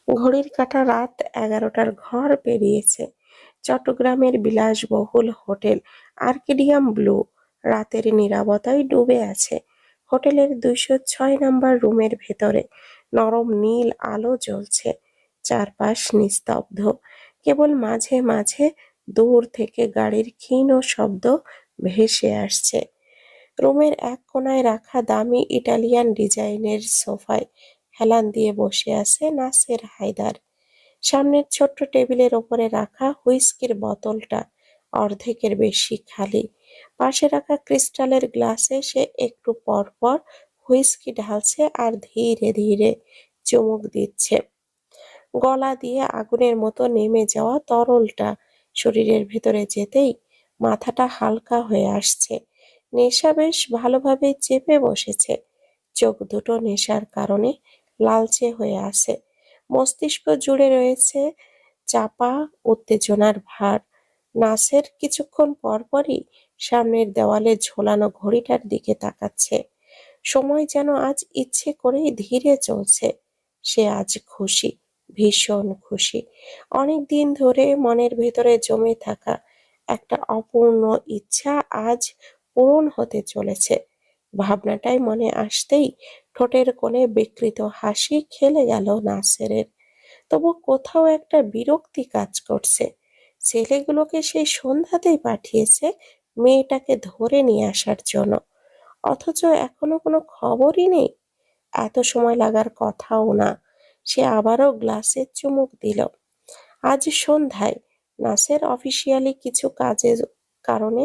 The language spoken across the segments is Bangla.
ঘড়ির কাঁটা রাত 11টার ঘর পেরিয়েছে। চট্টগ্রামের বিলাসবহুল হোটেল আর্কেডিয়াম ব্লু রাতের নীরবতায় ডুবে আছে। হোটেলের 206 নাম্বার রুমের ভেতরে নরম নীল আলো জ্বলছে। চারপাশ নিস্তব্ধ, কেবল মাঝে মাঝে দূর থেকে গাড়ির ক্ষীণ শব্দ ভেসে আসছে। রুমের এক কোণায় রাখা দামি ইটালিয়ান ডিজাইনের সোফায় হেলান দিয়ে বসে আছে নাসের হায়দার। সামনের ছোট্ট টেবিলের ওপরে রাখা হুইস্কির বোতলটা অর্ধেকের বেশি খালি। পাশে রাখা ক্রিস্টালের গ্লাসে সে একটু পর পর হুইস্কি ঢালছে আর ধীরে ধীরে চুমুক দিচ্ছে। গলা দিয়ে আগুনের মতো নেমে যাওয়া তরলটা শরীরের ভেতরে যেতেই মাথাটা হালকা হয়ে আসছে। নেশা বেশ ভালোভাবে চেপে বসেছে। চোখ দুটো নেশার কারণে লালচে হয়ে আছে। মস্তিষ্ক জুড়ে রয়েছে চাপা উত্তেজনার ভার। নাসের কিছুক্ষণ পরপরই সামনের দেওয়ালে ঝোলানো ঘড়িটার দিকে তাকাচ্ছে। সময় যেন আজ ইচ্ছে করেই ধীরে চলছে। সে আজ খুশি, ভীষণ খুশি। অনেক দিন ধরে মনের ভেতরে জমে থাকা একটা অপূর্ণ ইচ্ছা আজ পূরণ হতে চলেছে। ভাবনাটাই মনে আসতেই ঠোঁটের কোণে বিকৃত হাসি খেলে গেল নাসেরের। তবু কোথাও একটা বিরক্তি কাজ করছে। ছেলেগুলোকে সেই সন্ধ্যাতেই পাঠিয়েছে মেয়েটাকে ধরে নিয়ে আসার জন্য, অথচ এখনো কোনো খবরই নেই। এত সময় লাগার কথাও না। সে আবারও গ্লাসে চুমুক দিল। আজ সন্ধ্যায় নাসের অফিসিয়ালি কিছু কাজের কারণে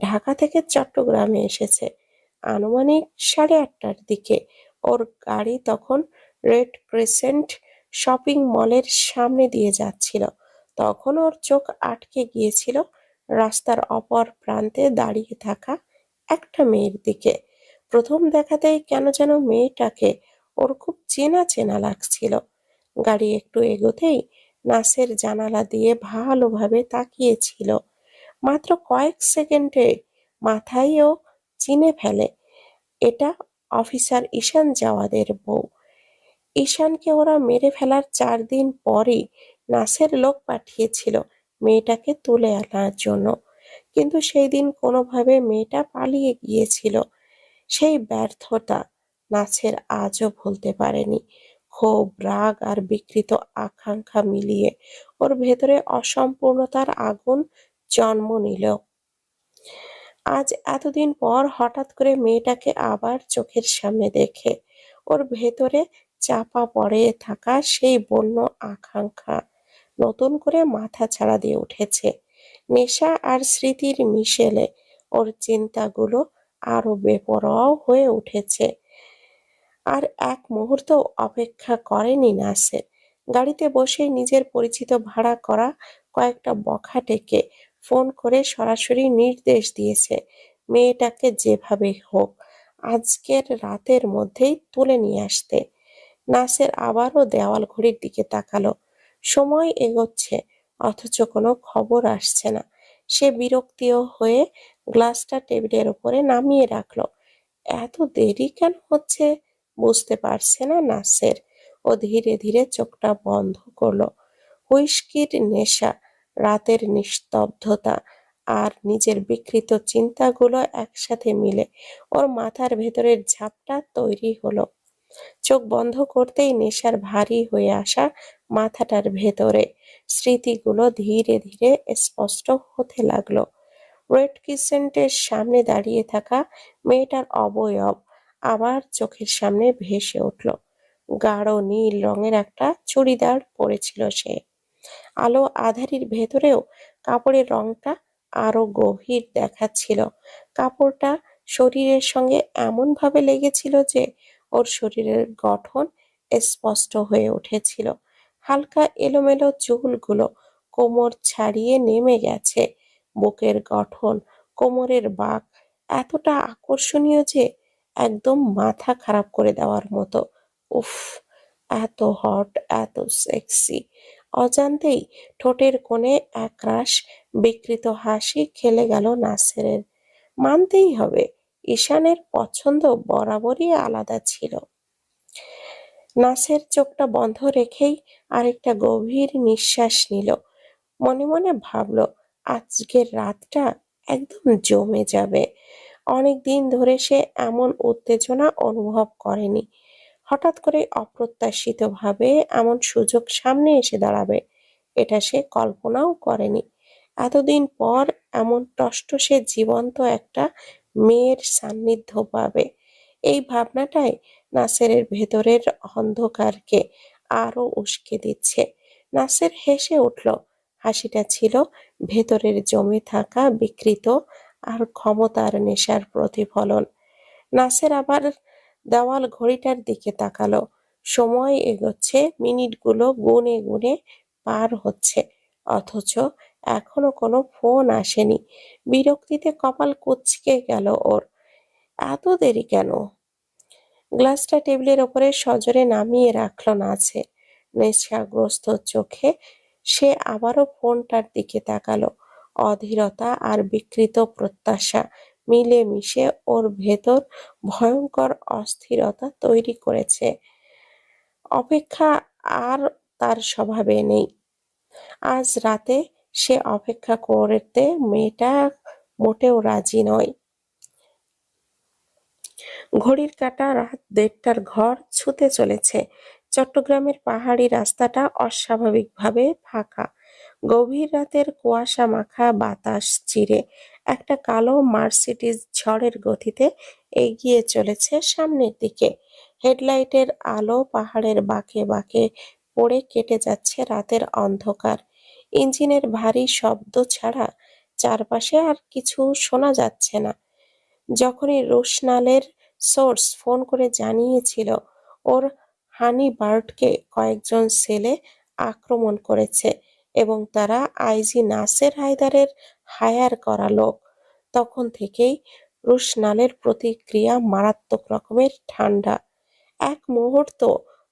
ঢাকা থেকে চট্টগ্রামে এসেছে। আনুমানিক 8:30টার দিকে ওর গাড়ি তখন রেড ক্রিসেন্ট শপিং মলের সামনে দিয়ে যাচ্ছিল। তখন ওর চোখ আটকে গিয়েছিল রাস্তার অপর প্রান্তে দাঁড়িয়ে থাকা একটা মেয়ের দিকে। প্রথম দেখাতেই কেন যেন মেয়েটাকে ওর খুব চেনা চেনা লাগছিল। গাড়ি একটু এগোতেই নাসের জানালা দিয়ে ভালোভাবে তাকিয়েছিল। মাত্র কয়েক সেকেন্ডে মাথায় ও চিনে ফেলে এটা অফিসার ঈশান জাওয়াদের বউ। ঈশানকে ওরা মেরে ফেলার 4 দিন পরই নাসের লোক পাঠিয়েছিল মেয়েটাকে তুলে আনার জন্য, কিন্তু সেই দিন কোনোভাবে মেয়েটা পালিয়ে গিয়েছিল। সেই ব্যর্থতা নাসের আজও ভুলতে পারেনি। ক্ষোভ, রাগ আর বিকৃত আকাঙ্ক্ষা মিলিয়ে ওর ভেতরে অসম্পূর্ণতার আগুন জন্ম নিল। আজ এতদিন পর হঠাৎ করে মেয়েটাকে আবার চোখের সামনে দেখে ওর ভেতরে চাপা পড়ে থাকা সেই বন্য আকাঙ্ক্ষা নতুন করে মাথাচাড়া দিয়ে উঠেছে। নেশা আর স্মৃতির মিশেলে ওর চিন্তাগুলো আরো বেপরোয়া হয়ে উঠেছে। আর এক মুহূর্ত অপেক্ষা করেনি নাসের। গাড়িতে বসেই নিজের পরিচিত ভাড়া করা কয়েকটা বখাটেকে ফোন করে সরাসরি নির্দেশ দিয়েছে মেয়েটাকে যেভাবে হোক আজকের রাতের মধ্যেই তুলে নিয়ে আসতে। নাসের আবারও দেওয়াল ঘড়ির দিকে তাকালো। সময় এগোচ্ছে, অথচ কোনো খবর আসছে না। সে বিরক্তিও হয়ে গ্লাসটা টেবিলের উপরে নামিয়ে রাখলো। এত দেরি কেন হচ্ছে বুঝতে পারছে না নাসের। ও ধীরে ধীরে চোখটা বন্ধ করলো। হুইস্কির নেশা, রাতের নিস্তব্ধতা আর নিজের বিকৃত চিন্তাগুলো একসাথে মিলে ওর মাথার ভেতরের ঝাপটা তৈরি হলো। চোখ বন্ধ করতেই নেশার ভারী হয়ে আসা মাথাটার ভেতরে স্মৃতিগুলো ধীরে ধীরে স্পষ্ট হতে লাগলো। রেড ক্রিসেন্টের সামনে দাঁড়িয়ে থাকা মেয়েটার অবয়ব আবার চোখের সামনে ভেসে উঠল। গাঢ় নীল রঙের একটা চুড়িদার পরেছিল সে। আলো আঁধারির ভেতরেও কাপড়ের রংটা আরো গভীর দেখাচ্ছিল। কাপড়টা শরীরের সঙ্গে এমন ভাবে লেগেছিল যে ওর শরীরের গঠন স্পষ্ট হয়ে উঠেছিল। হালকা এলোমেলো চুলগুলো কোমর ছাড়িয়ে নেমে গেছে। বুকের গঠন, কোমরের বাঁক এতটা আকর্ষণীয় যে একদম মাথা খারাপ করে দেওয়ার মতো। উফ, এত হট, এত সেক্সি। অজান্তেই ঠোঁটের কোণে একরাশ বিকৃত হাসি খেলে গেল নাসেরের। মানতেই হবে, ঈশানের পছন্দ বরাবরই আলাদা ছিল। নাসের চোখটা বন্ধ রেখেই আরেকটা গভীর নিঃশ্বাস নিল। মনে মনে ভাবল, আজকের রাতটা একদম জমে যাবে। অনেক দিন ধরে সে এমন উত্তেজনা অনুভব করেনি। হঠাৎ করে অপ্রত্যাশিতভাবে এমন সুযোগ সামনে এসে দাঁড়াবে, এটা সে কল্পনাও করেনি। এতদিন পর এমন টসটসে জীবন্ত একটা মেয়ের সান্নিধ্য পাবে, এই ভাবনাটাই নাসেরের ভেতরের অন্ধকারকে আরো উস্কে দিচ্ছে। নাসের হেসে উঠল। হাসিটা ছিল ভেতরের জমে থাকা বিকৃত আর ক্ষমতার নেশার প্রতিফলন। নাসের আবার দেওয়াল ঘড়িটার দিকে তাকালো। সময় এগোচ্ছে, মিনিটগুলো গুনে গুনে পার হচ্ছে, অথচ এখনো কোনো ফোন আসেনি। বিরক্তিতে কপাল কুঁচকে গেল ওর। এত দেরি কেন? গ্লাসটা টেবিলের ওপরে সজোরে নামিয়ে রাখলো নাছে। নেশাগ্রস্ত চোখে সে আবারও ফোনটার দিকে তাকালো। অধীরতা আর বিকৃত প্রত্যাশা মিলেমিশে ওর ভেতর ভয়ঙ্কর অস্থিরতা তৈরি করেছে। অপেক্ষা আর তার স্বভাবে নেই। আজ রাতে সে অপেক্ষা করতে মেয়েটা মোটেও রাজি নয়। ঘড়ির কাঁটা রাত ১:৩০টার ঘর ছুঁতে চলেছে। চট্টগ্রামের পাহাড়ি রাস্তাটা অস্বাভাবিকভাবে ফাঁকা। গভীর রাতের কুয়াশা মাখা বাতাস চিরে একটা কালো মার্সিডিজ ঝড়ের গতিতে এগিয়ে চলেছে সামনের দিকে। হেডলাইটের আলো পাহাড়ের বাঁকে বাঁকে পড়ে কেটে যাচ্ছে রাতের অন্ধকার। ইঞ্জিনের ভারী শব্দ ছাড়া চারপাশে আর কিছু শোনা যাচ্ছে না। যখনই রোশনালের সোর্স ফোন করে জানিয়েছিল ওর হানিবার্ডকে কয়েকজন ছেলে আক্রমণ করেছে এবং তারা আইজি নাসের হায়দারের হায়ার করা লোক, তখন থেকেই রোশনালের প্রতিক্রিয়া মারাত্মক রকমের ঠান্ডা। এক মুহূর্ত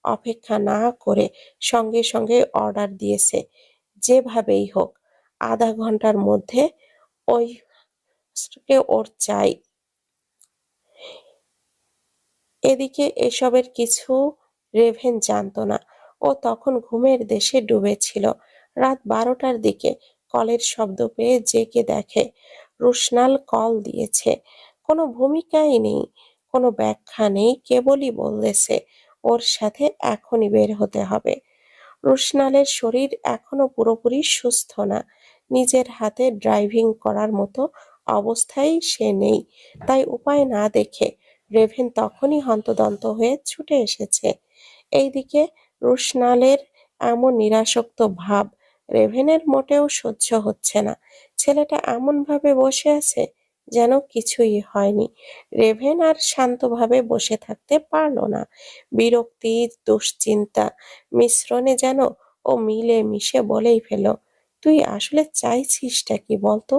অপেক্ষা না করে সঙ্গে সঙ্গে অর্ডার দিয়েছে, যেভাবেই হোক আধা ঘন্টার মধ্যে ওই ওর চাই। এদিকে এসবের কিছু রেভেন জানত না। ও তখন ঘুমের দেশে ডুবেছিল। রাত ১২টার দিকে কলের শব্দ পেয়ে জেগে দেখে রুশনাল কল দিয়েছে। কোনো ভূমিকাই নেই, কোনো ব্যাখ্যা নেই, কেবলই বলেছে ওর সাথে এখনই বের হতে হবে। রুশনালের শরীর এখনো পুরোপুরি সুস্থ না। নিজের হাতে ড্রাইভিং করার মতো অবস্থায় সে নেই। তাই উপায় না দেখে রেভেন তখনই হন্তদন্ত হয়ে ছুটে এসেছে। এইদিকে রুশনালের এমন নিরাসক্ত ভাব রেভেনের মোটেও সহ্য হচ্ছে না। ছেলেটা এমনভাবে বসে আছে যেন কিছুই হয়নি। রেভেন আর শান্তভাবে বসে থাকতে পারল না। বিরক্তি, দুশ্চিন্তা মিশ্রণে যেন ও মিলে মিশে বলেই ফেলল, তুই আসলে চাইছিসটা কি বলতো?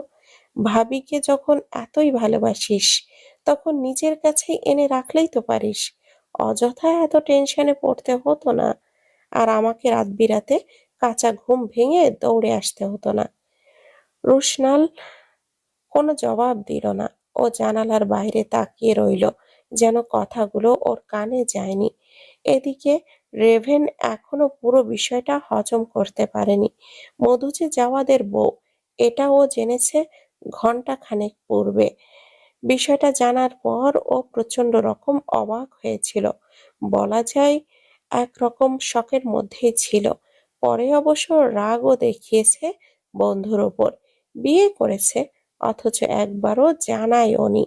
ভাবিকে যখন এতই ভালোবাসিস তখন নিজের কাছেই এনে রাখলেই তো পারিস। অযথা এত টেনশনে পড়তে হতো না। আর আমাকে রাত বিরাতে কাঁচা ঘুম ভেঙে দৌড়ে আসতে হতো না। রুশনাল কোনো জবাব দিল না। ও জানালার বাইরে তাকিয়ে রইল, যেন কথাগুলো ওর কানে যায়নি। এদিকে রেভেন এখনো পুরো বিষয়টা হজম করতে পারেনি। মধু যে জাওয়াদের বউ, এটা ও জেনেছে ঘন্টা খানেক পূর্বে। বিষয়টা জানার পর ও প্রচন্ড রকম অবাক হয়েছিল। বলা যায় একরকম শকের মধ্যেই ছিল। পরে অবশ্য রাগও দেখিয়েছে বন্ধুর ওপর। বিয়ে করেছে, অথচ একবারও জানায়ওনি।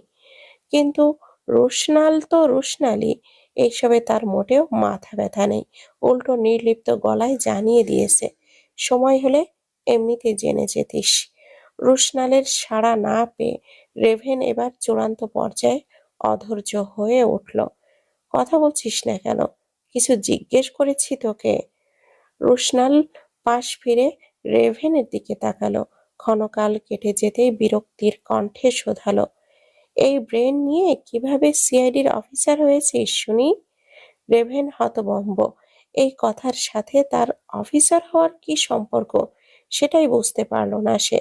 কিন্তু রুশনাল তো রুশনালই, এইসবে তার মোটেও মাথা ব্যথা নেই। উল্টো নির্লিপ্ত গলায় জানিয়ে দিয়েছে, সময় হলে এমনিতে জেনে যেতিস। রুশনালের সাড়া না পেয়ে রেভেন এবার চূড়ান্ত পর্যায়ে অধৈর্য হয়ে উঠল। কথা বলছিস না কেন? কিছু জিজ্ঞেস করেছি তোকে। রুশনাল পাশ ফিরে রেভেনের দিকে তাকালো। ক্ষণকাল কেটে যেতেই বিরক্তির কণ্ঠে শোধালো, এই ব্রেন নিয়ে কিভাবে সিআইডির অফিসার হয়েছিস শুনি? রেভেন হতভম্ব। এই কথার সাথে তার অফিসার হওয়ার কি সম্পর্ক, সেটাই বুঝতে পারল না সে।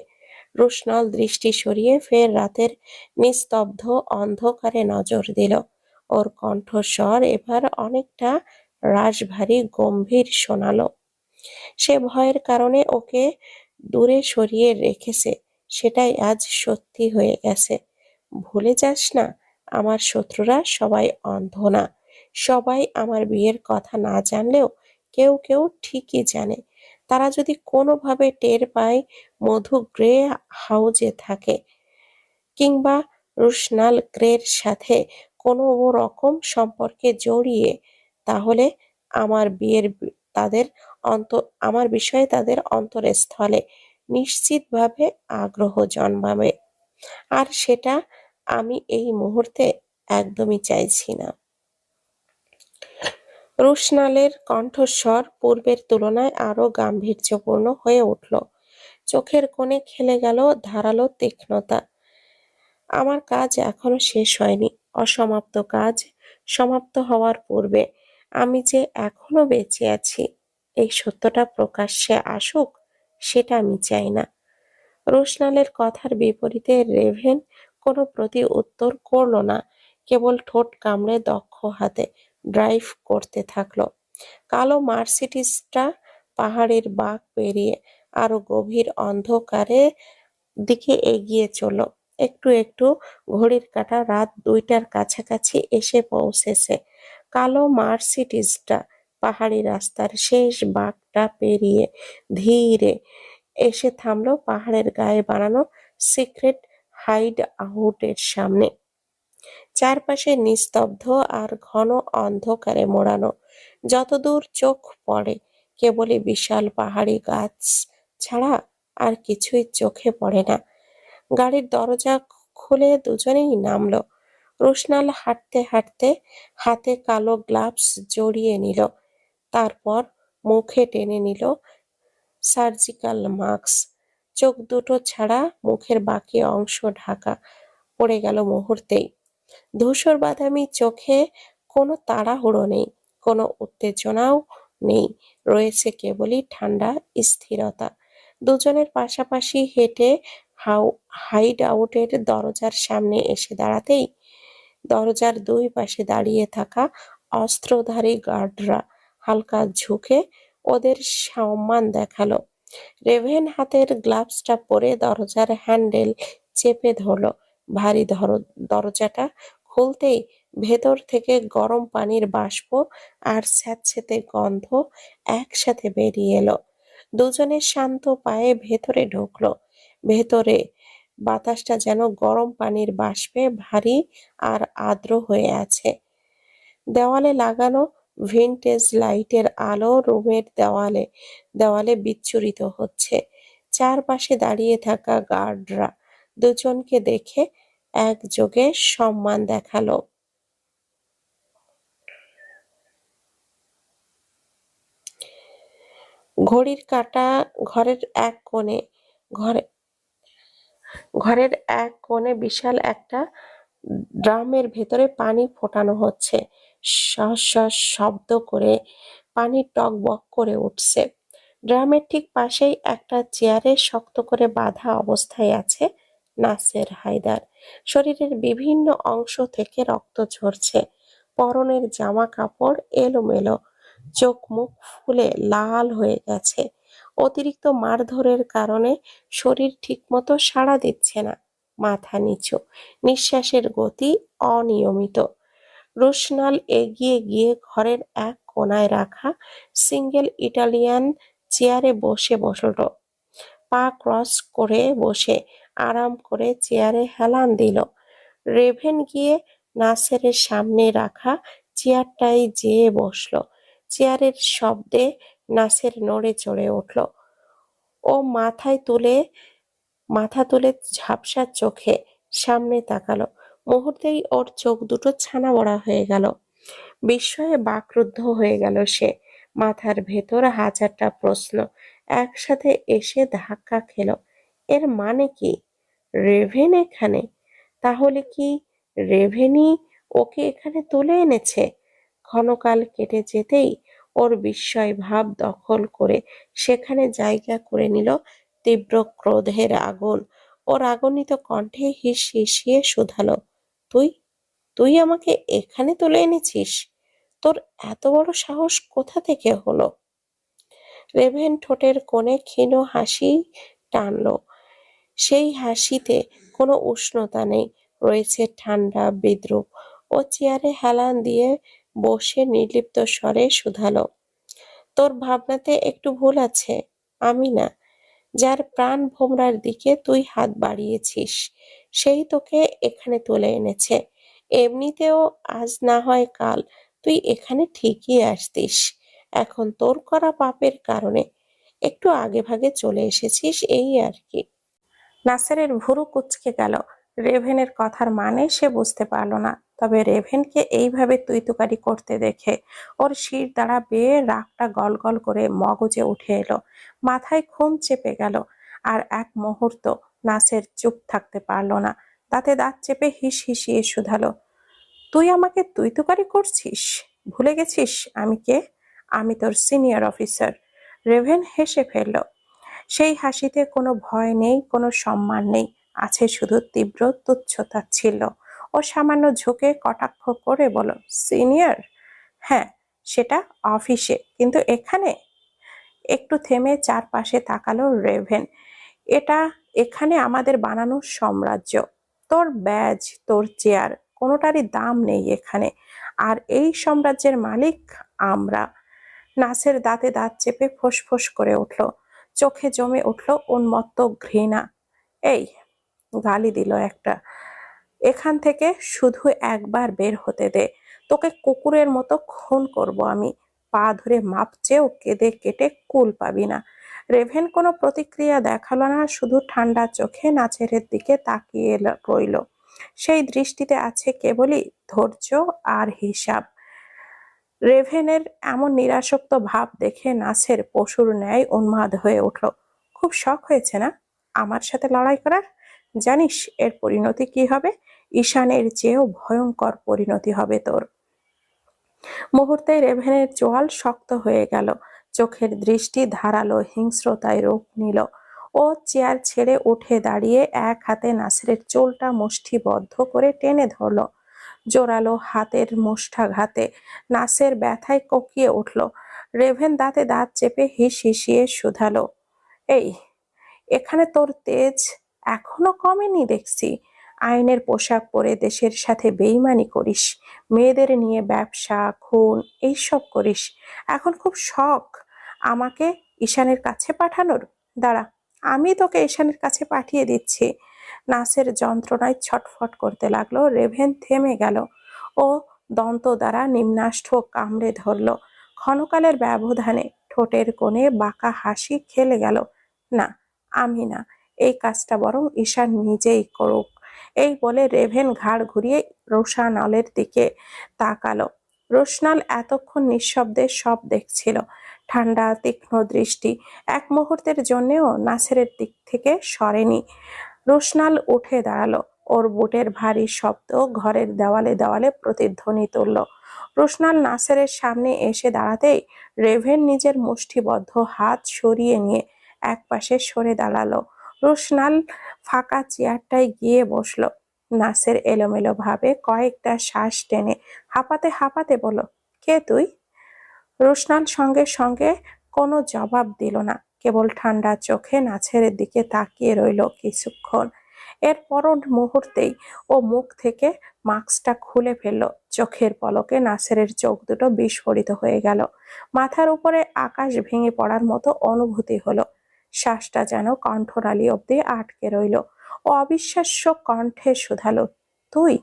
রুশনাল দৃষ্টি সরিয়ে ফের রাতের নিস্তব্ধ অন্ধকারে নজর দিল। ওর কণ্ঠস্বর এবার অনেকটা রাশভারী গম্ভীর শোনালো। সে ভয়ের কারণে ওকে দূরে সরিয়ে রেখেছে, সেটাই আজ সত্যি হয়ে গেছে। ভুলে যাস না, আমার শত্রুরা সবাই অন্ধ না। সবাই আমার বিয়ের কথা না জানলেও কেউ কেউ ঠিকই জানে। তারা যদি কোনোভাবে টের পায় মধু গ্রে হাউজে থাকে, কিংবা রুশনাল গ্রের সাথে কোনো রকম সম্পর্কে জড়িয়ে, তাহলে আমার বিয়ের তাদের আমার বিষয়ে তাদের অন্তরস্থলে নিশ্চিতভাবে আগ্রহ জন্মাবে। আর সেটা আমি এই মুহূর্তে একদমই চাইছি না। রুশনালের কণ্ঠস্বর পূর্বের তুলনায় আরো গাম্ভীর্যপূর্ণ হয়ে উঠল। চোখের কোণে খেলে গেল ধারালো তীক্ষ্ণতা। আমার কাজ এখনো শেষ হয়নি। অসমাপ্ত কাজ সমাপ্ত হওয়ার পূর্বে আমি যে এখনো বেঁচে আছি, এই সত্যটা প্রকাশ্যে আসুক, সেটা আমি চাই না। রোশনালের কথার বিপরীতে রেভেন কোনো প্রতি উত্তর করল না, কেবল ঠোঁট কামড়ে দক্ষ হাতে ড্রাইভ করতে থাকলো। কালো মার্সিডিজটা পাহাড়ের বাঁক পেরিয়ে আরো গভীর অন্ধকারে দিকে এগিয়ে চলল। একটু একটু ঘড়ির কাঁটা রাত 2টার কাছাকাছি এসে পৌঁছেছে। কালো মার্সিডিজটা পাহাড়ি রাস্তার শেষ বাঁকটা পেরিয়ে ধীরে এসে থামলো পাহাড়ের গায়ে বানানো সিক্রেট হাইড আউটের সামনে। চারপাশে নিস্তব্ধ আর ঘন অন্ধকারে মোড়ানো। যতদূর চোখ পড়ে কেবলই বিশাল পাহাড়ি গাছ ছাড়া আর কিছুই চোখে পড়ে না। গাড়ির দরজা খুলে দুজনেই নামলো। রোশনাল হাঁটতে হাঁটতে হাতে কালো গ্লাভস জড়িয়ে নিল, তারপর মুখে টেনে নিল সার্জিক্যাল মাস্ক। চোখ দুটো ছাড়া মুখের বাকি অংশ ঢাকা পড়ে গেল মুহূর্তেই। ধূসর বাদামি চোখে কোনো তাড়াহুড়ো নেই, কোনো উত্তেজনাও নেই, রয়েছে কেবলই ঠান্ডা স্থিরতা। দুজনের পাশাপাশি হেঁটে হাইড আউটের দরজার সামনে এসে দাঁড়াতেই দরজার দুই পাশে দাঁড়িয়ে থাকা অস্ত্রধারী গার্ডরা হালকা ঝুঁকে ওদের সম্মান দেখালো। রেভেন হাতের গ্লাভসটা পরে দরজার হ্যান্ডেল চেপে ধরলো। ভারী দরজাটা খুলতেই ভেতর থেকে গরম পানির বাষ্প আর স্যাঁতসেঁতে গন্ধ একসাথে বেরিয়ে এলো। দুজনের শান্ত পায়ে ভেতরে ঢুকলো। ভেতরে বাতাসটা যেন গরম পানির বাষ্পে ভারী আর আর্দ্র হয়ে আছে। দেওয়ালে লাগানো ভিনটেজ লাইটের আলো রুমের দেওয়ালে দেওয়ালে বিচ্ছুরিত হচ্ছে। চারপাশে দাঁড়িয়ে থাকা গার্ডরা দুজনকে দেখে একযোগে সম্মান দেখালো। ঘড়ির কাঁটা ঘরের এক কোণে ঘরে ঘরের এক কোণে বিশাল একটা ড্রামের ভেতরে পানি ফোটানো হচ্ছে। শস শস শব্দ করে পানি টগবগ করে উঠছে। ড্রামের ঠিক পাশেই একটা চেয়ারে শক্ত করে বাঁধা অবস্থায় আছে নাসের হায়দার। শরীরের বিভিন্ন অংশ থেকে রক্ত ঝরছে। পরনের জামা কাপড় এলোমেলো, চোখ মুখ ফুলে লাল হয়ে গেছে। অতিরিক্ত মারধরের কারণে শরীর ঠিকমতো সাড়া দিচ্ছে না। মাথা নিচু, নিঃশ্বাসের গতি অনিয়মিত। রোশনাল এগিয়ে গিয়ে ঘরের এক কোণায় রাখা সিঙ্গেল ইটালিয়ান চেয়ারে বসে বসল। পা ক্রস করে বসে আরাম করে চেয়ারে হেলান দিল। রেভেন গিয়ে নাসেরের সামনে রাখা চেয়ারটায় যেয়ে বসল। চেয়ারের শব্দে নাসের নড়ে চড়ে উঠল। ও মাথা তুলে ঝাপসা চোখে সামনে তাকালো। মুহূর্তেই ওর চোখ দুটো ছানা বড়া হয়ে গেল। বিস্ময়ে বাকরুদ্ধ হয়ে গেল সে। মাথার ভেতর হাজারটা প্রশ্ন একসাথে এসে ধাক্কা খেল। এর মানে কি? রেভেন এখানে? তাহলে কি রেভেনই ওকে এখানে তুলে এনেছে? ক্ষণকাল কেটে যেতেই ওর বিস্ময় ভাব দখল করে সেখানে জায়গা করে নিল তীব্র ক্রোধের আগুন। ও রাগান্বিত কণ্ঠে হিসিয়ে শুধালো, তুই তুই আমাকে এখানে তুলে এনেছিস? তোর এত বড় সাহস কোথা থেকে হলো? রেভেন ঠোঁটের কোণে ক্ষীণ হাসি টানল। সেই হাসিতে কোনো উষ্ণতা নেই, রয়েছে ঠান্ডা বিদ্রুপ। ও চেয়ারে হেলান দিয়ে বসে নির্লিপ্ত স্বরে শুধালো, তোর ভাবনাতে একটু ভুল আছে। আমি না, যার প্রাণ ভোমরার দিকে তুই হাত বাড়িয়েছিস সেই তোকে এখানে তুলে এনেছে। এমনিতেও আজ না হয় কাল তুই এখানে ঠিকই আসতিস। এখন তোর করা পাপের কারণে একটু আগে ভাগে চলে এসেছিস, এই আর কি। নাসেরের ভুরু কুঁচকে গেল। রেভেনের কথার মানে সে বুঝতে পারল না, তবে রেভেনকে এইভাবে তুইতুকারি করতে দেখে ওর শির দ্বারা বেয়ে রাগটা গলগল করে মগজে উঠে এলো। মাথায় ঘুম চেপে গেল। আর এক মুহূর্ত নাসের চুপ থাকতে পারল না। দাঁতে দাঁত চেপে হিস হিসিয়ে শুধালো, তুই আমাকে তুইতুকারি করছিস? ভুলে গেছিস আমি কে? আমি তোর সিনিয়র অফিসার। রেভেন হেসে ফেলল। সেই হাসিতে কোনো ভয় নেই, কোনো সম্মান নেই, আছে শুধু তীব্র তুচ্ছ-তাচ্ছিল্য। ও সামান্য ঝুঁকে কটাক্ষ করে বলল, সিনিয়র? হ্যাঁ, সেটা অফিসে, কিন্তু এখানে? একটু থেমে চারপাশে তাকালো রেভেন। এটা এখানে আমাদের বানানো সাম্রাজ্য। তোর ব্যাজ, তোর চেয়ার, কোনোটারই দাম নেই এখানে। আর এই সাম্রাজ্যের মালিক আমরা। নাসের দাঁতে দাঁত চেপে ফোঁস করে উঠল। চোখে জমে উঠল উন্মত্ত ঘৃণা। এই, গালি দিল একটা। এখান থেকে শুধু একবার বের হতে দে, তোকে কুকুরের মতো খুন করব আমি। পা ধরে মাপ চেয়েও কেঁদে কেটে কুল পাবি না। রেভেন কোনো প্রতিক্রিয়া দেখালো না, শুধু ঠান্ডা চোখে নাছেরের দিকে তাকিয়ে রইল। সেই দৃষ্টিতে আছে কেবলই ধৈর্য আর হিসাব। রেভেনের এমন নিরাসক্ত ভাব দেখে নাসের পশুর ন্যায় উন্মাদ হয়ে উঠল। খুব শখ হয়েছে না আমার সাথে লড়াই করার? জানিস এর পরিণতি কি হবে? ঈশানের চেয়েও ভয়ঙ্কর পরিণতি হবে তোর। মুহূর্তে রেভেনের চোয়াল শক্ত হয়ে গেল। চোখের দৃষ্টি ধারালো হিংস্রতায় রূপ নিল। ও চেয়ার ছেড়ে উঠে দাঁড়িয়ে এক হাতে নাসেরের চুলটা মুষ্টিবদ্ধ করে টেনে ধরল। জোরালো হাতের মুষ্ঠাঘাতে নাসের ব্যথায় কোকিয়ে উঠল। রেভেন দাঁতে দাঁত চেপে হিস হিসিয়ে শুধালো, এই, এখানে তোর তেজ এখনো কমেনি দেখছি। আইনের পোশাক পরে দেশের সাথে বেইমানি করিস, মেয়েদের নিয়ে ব্যবসা, খুন এইসব করিস। এখন খুব শখ আমাকে ঈশানের কাছে পাঠানোর? দাঁড়া, আমি তোকে ঈশানের কাছে পাঠিয়ে দিচ্ছি। নাসের যন্ত্রণায় ছটফট করতে লাগলো। রেভেন থেমে গেল। ও দন্ত দ্বারা নিম্নাষ্ঠ কামড়ে ধরল। ক্ষণকালের ব্যবধানে ঠোঁটের কোণে বাঁকা হাসি খেলে গেল। না, আমি না, এই কাজটা বরং ঈশান নিজেই করুক। এই বলে রেভেন ঘাড় ঘুরিয়ে রোশনালের দিকে তাকালো। রোশনাল এতক্ষণ নিঃশব্দে সব দেখছিল। ঠান্ডা তীক্ষ্ণ দৃষ্টি। এক মুহূর্তের জন্যেও নাসেরের দিক থেকে সরেনি। রোশনাল উঠে দাঁড়ালো। ওর বুটের ভারী শব্দ ঘরের দেওয়ালে দেওয়ালে প্রতিধ্বনি তুলল। রোশনাল নাসেরের সামনে এসে দাঁড়াতেই রেভেন নিজের মুষ্টিবদ্ধ হাত সরিয়ে নিয়ে একপাশে সরে দাঁড়ালো। রোশনাল ফাঁকা চেয়ারটায় গিয়ে বসলো। নাসের এলোমেলো ভাবে কয়েকটা শ্বাস টেনে হাঁপাতে হাঁপাতে বলল, কে তুই? রোশনাল সঙ্গে সঙ্গে কোনো জবাব দিল না, কেবল ঠান্ডা চোখে নাছেরের দিকে তাকিয়ে রইল কিছুক্ষণ। এর পর মুহূর্তেই ও মুখ থেকে মাস্কটা খুলে ফেলল। চোখের পলকে নাছেরের চোখ দুটো বিস্ফোরিত হয়ে গেল। মাথার উপরে আকাশ ভেঙে পড়ার মতো অনুভূতি হলো। শ্বাসটা যেন কণ্ঠনালী অব্দি আটকে রইল। ও অবিশ্বাস্য কণ্ঠে শুধালো, তুই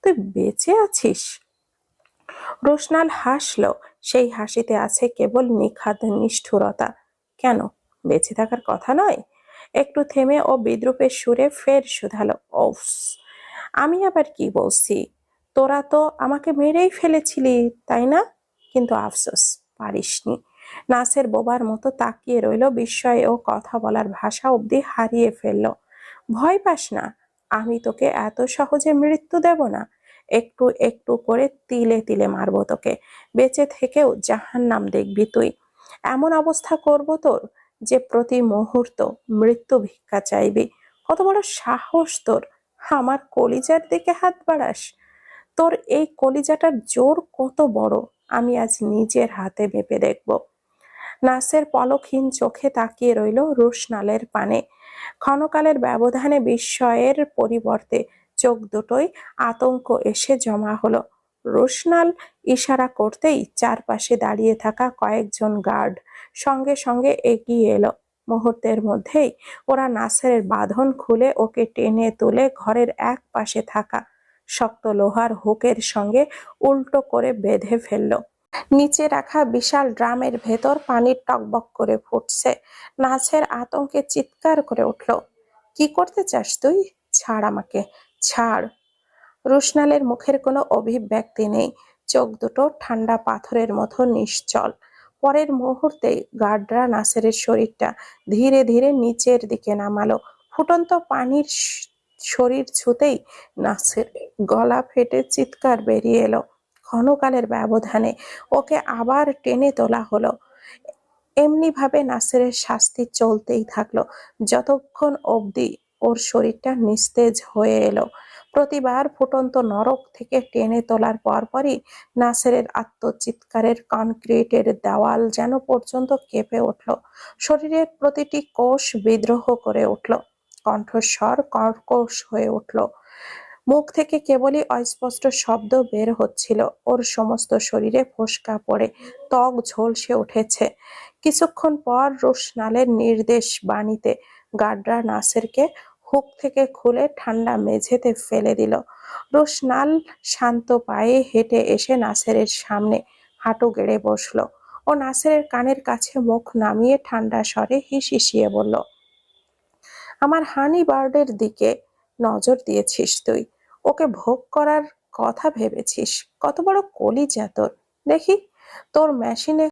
তুই বেঁচে আছিস? রোশনাল হাসল। সেই হাসিতে আছে কেবল নিখাদ নিষ্ঠুরতা। কেন, বেঁচে থাকার কথা নয়? একটু থেমে ও বিদ্রূপের সুরে ফের শুধালো, ওফস, আমি আবার কি বলছি? তোরা তো আমাকে মেরেই ফেলেছিলি, তাই না? কিন্তু আফসোস, পারিসনি। নাসের বোবার মতো তাকিয়ে রইল, বিস্ময়ে ও কথা বলার ভাষা অব্দি হারিয়ে ফেলল। ভয় পাস না, আমি তোকে এত সহজে মৃত্যু দেব না। একটু একটু করে তিলে তিলে মারবো তোকে। বেঁচে থেকেও জাহান্নাম দেখবি তুই। এমন অবস্থা করব তোর যে প্রতি মুহূর্ত মৃত্যু ভিক্ষা চাইবি। কত বড় সাহস তোর, আমার কলিজার দিকে হাত বাড়াস? তোর এই কলিজাটার জোর কত বড় আমি আজ নিজের হাতে মেপে দেখব। নাসের পলকহীন চোখে তাকিয়ে রইল রোশনালের পানে। ক্ষণকালের ব্যবধানে বিস্ময়ের পরিবর্তে চোখ দুটোই আতঙ্ক এসে জমা হলো। রোশনাল ইশারা করতেই চারপাশে দাঁড়িয়ে থাকা কয়েকজন গার্ড সঙ্গে সঙ্গে এগিয়ে এলো। মুহূর্তের মধ্যেই ওরা নাসেরের বাঁধন খুলে ওকে টেনে তুলে ঘরের এক পাশে থাকা শক্ত লোহার হুকের সঙ্গে উল্টো করে বেঁধে ফেললো। নিচে রাখা বিশাল ড্রামের ভেতর পানি টকবক করে ফুটছে। নাসের আতঙ্কে চিৎকার করে উঠল, কি করতে চাস তুই? ছাড় আমাকে, ছাড়। রোশনালের মুখের কোনো অভিব্যক্তি নেই, চোখ দুটো ঠান্ডা পাথরের মতো নিশ্চল। পরের মুহূর্তেই গার্ডরা নাসেরের শরীরটা ধীরে ধীরে নিচের দিকে নামালো। ফুটন্ত পানির শরীর ছুঁতেই নাসের গলা ফেটে চিৎকার বেরিয়ে এলো। ক্ষণকালের ব্যবধানে ওকে আবার টেনে তোলা হলো। এমনি ভাবে নাসেরের শাস্তি চলতেই থাকলো যতক্ষণ অবধি ওর শরীরটা নিস্তেজ হয়ে এলো। প্রতিবার ফুটন্ত নরক থেকে টেনে তোলার পরপরই নাসেরের আত্মচিৎকারের কনক্রিটের দেওয়াল যেন পর্যন্ত কেঁপে উঠল। শরীরের প্রতিটি কোষ বিদ্রোহ করে উঠল, কণ্ঠস্বর কর্কশ হয়ে উঠল। মুখ থেকে কেবলই অস্পষ্ট শব্দ বের হচ্ছিল। ওর সমস্ত শরীরে ফোস্কা পড়ে ত্বক ঝলসে উঠেছে। কিছুক্ষণ পর রোশনালের নির্দেশ বাণীতে গার্ডরা নাসেরকে হুক থেকে খুলে ঠান্ডা মেঝেতে ফেলে দিল। রোশনাল শান্ত পায়ে হেঁটে এসে নাসেরের সামনে হাঁটু গেড়ে বসলো। ও নাসেরের কানের কাছে মুখ নামিয়ে ঠান্ডা স্বরে হিসিয়ে বলল, আমার হানি বার্ডের দিকে নজর দিয়েছিস তুই? ওকে ভোগ করার কথা ভেবেছিস? কত বড় কলিজা তোর! দেখি তোর মেশিনে